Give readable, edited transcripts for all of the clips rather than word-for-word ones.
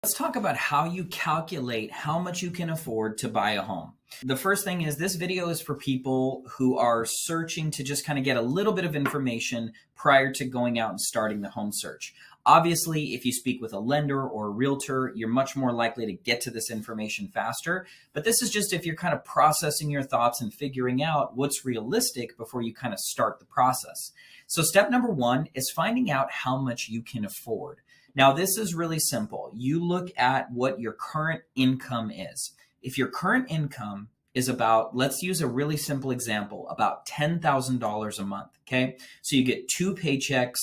Let's talk about how you calculate how much you can afford to buy a home. The first thing is this video is for people who are searching to just kind of get a little bit of information prior to going out and starting the home search. Obviously, if you speak with a lender or a realtor, you're much more likely to get to this information faster. But this is just if you're kind of processing your thoughts and figuring out what's realistic before you kind of start the process. So step number one is finding out how much you can afford. Now, this is really simple. You look at what your current income is. If your current income is about, let's use a really simple example, about $10,000 a month, okay? So you get two paychecks,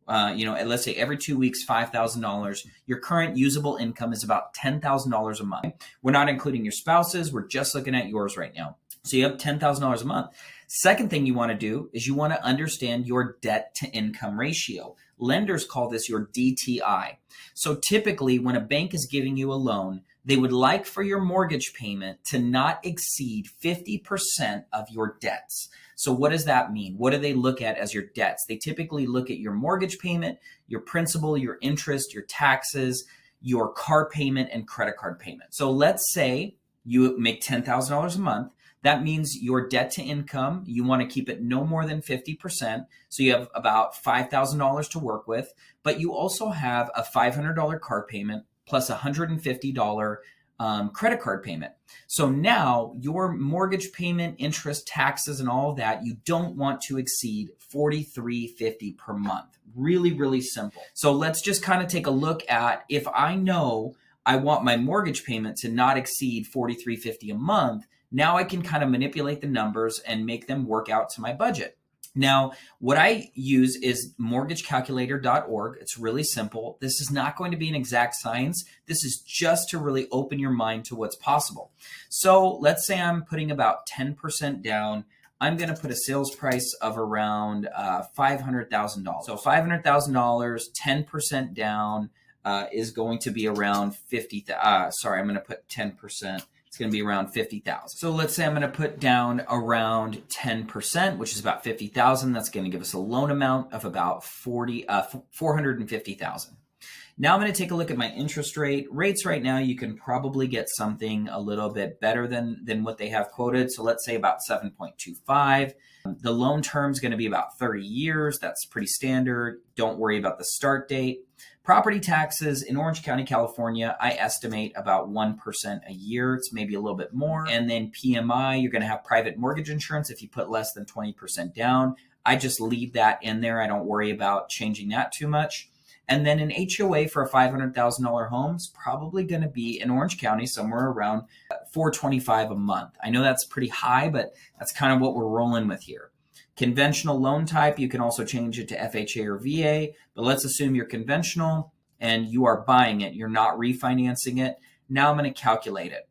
let's say every 2 weeks, $5,000. Your current usable income is about $10,000 a month. We're not including your spouse's. We're just looking at yours right now. So you have $10,000 a month. Second thing you want to do is you want to understand your debt to income ratio. Lenders call this your DTI. So typically when a bank is giving you a loan, they would like for your mortgage payment to not exceed 50% of your debts. So what does that mean? What do they look at as your debts? They typically look at your mortgage payment, your principal, your interest, your taxes, your car payment, and credit card payment. So let's say you make $10,000 a month. That means your debt to income, you want to keep it no more than 50%. So you have about $5,000 to work with, but you also have a $500 car payment plus a $150 credit card payment. So now your mortgage payment, interest, taxes, and all of that, you don't want to exceed $4,350 per month. Really, really simple. So let's just kind of take a look at, if I know I want my mortgage payment to not exceed $4,350 a month, now I can kind of manipulate the numbers and make them work out to my budget. Now, what I use is mortgagecalculator.org. It's really simple. This is not going to be an exact science. This is just to really open your mind to what's possible. So let's say I'm putting about 10% down. I'm going to put a sales price of around $500,000. So $500,000, 10% down is going to be around I'm going to put 10%. It's going to be around 50,000. So let's say I'm going to put down around 10%, which is about 50,000. That's going to give us a loan amount of about 450,000. Now I'm going to take a look at my interest rate. Rates right now, you can probably get something a little bit better than what they have quoted. So let's say about 7.25. The loan term is going to be about 30 years. That's pretty standard. Don't worry about the start date. Property taxes in Orange County, California, I estimate about 1% a year. It's maybe a little bit more. And then PMI, you're going to have private mortgage insurance if you put less than 20% down. I just leave that in there. I don't worry about changing that too much. And then an HOA for a $500,000 home is probably going to be in Orange County somewhere around $425 a month. I know that's pretty high, but that's kind of what we're rolling with here. Conventional loan type, you can also change it to FHA or VA, but let's assume you're conventional and you are buying it. You're not refinancing it. Now I'm going to calculate it.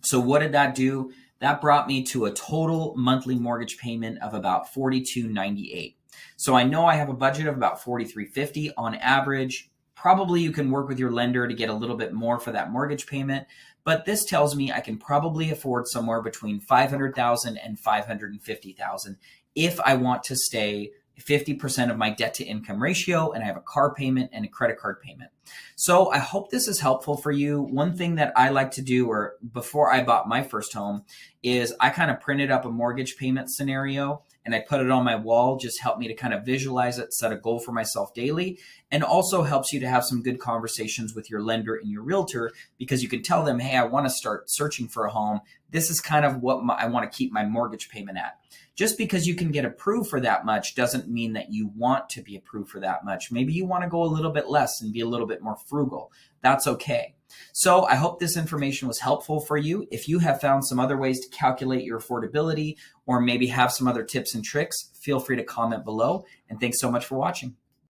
So what did that do? That brought me to a total monthly mortgage payment of about $4,298. So I know I have a budget of about $4,350 on average. Probably you can work with your lender to get a little bit more for that mortgage payment, but this tells me I can probably afford somewhere between $500,000 and $550,000 if I want to stay 50% of my debt to income ratio and I have a car payment and a credit card payment. So I hope this is helpful for you. One thing that I like to do, or before I bought my first home, is I kind of printed up a mortgage payment scenario and I put it on my wall. Just helped me to kind of visualize it, set a goal for myself daily, and also helps you to have some good conversations with your lender and your realtor, because you can tell them, hey, I want to start searching for a home. This is kind of what I want to keep my mortgage payment at. Just because you can get approved for that much doesn't mean that you want to be approved for that much. Maybe you want to go a little bit less and be a little bit more frugal. That's okay. So I hope this information was helpful for you. If you have found some other ways to calculate your affordability or maybe have some other tips and tricks, feel free to comment below. And thanks so much for watching.